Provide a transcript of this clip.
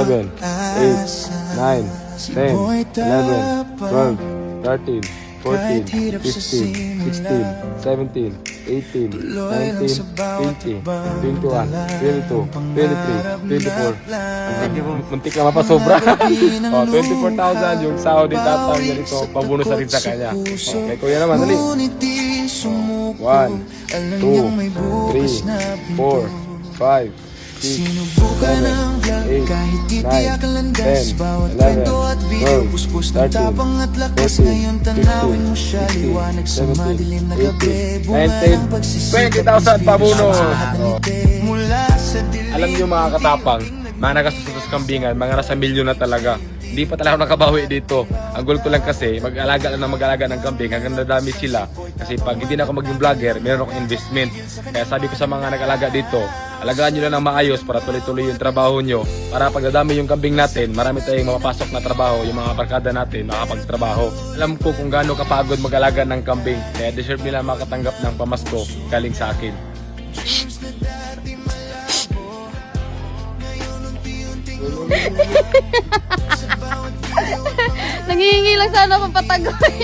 7, 8, 9, 10, 11, 12, 13, 14, 15, 16, 17, 18, 19, 20, 21, 22, 23, 24. Muntik na mapasobra. Oh, 24,000 yung sahod ni tatang ganito. Pabuno sa rin sa kanya. Okay, kuya naman, dali. 1, 2, 3, 4, 5, 6, 7, 8, 9, 10, 11, 12, 13, 14, 15, 16, 17, 18, 19, 20,000 pabuno. Alam niyo mga katapang, mga nagasusunod sa kambingan, mga nasa milyon na talaga. Hindi pa talaga ako nakabawi dito. Ang goal ko lang kasi, mag-alaga lang ng mag-alaga ng kambing hanggang nadami sila. Kasi pag hindi na ako maging vlogger, meron akong investment. Kaya sabi ko sa mga nag-alaga dito, alagaan nyo lang ng maayos para tuloy-tuloy yung trabaho nyo. Para pag nadami yung kambing natin, marami tayong mapapasok na trabaho, yung mga barkada natin makapagtrabaho. Alam ko kung gaano kapagod mag-alaga ng kambing, kaya deserve nila makatanggap ng pamasko galing sa akin. Nangihingi lang sana ako patagoy.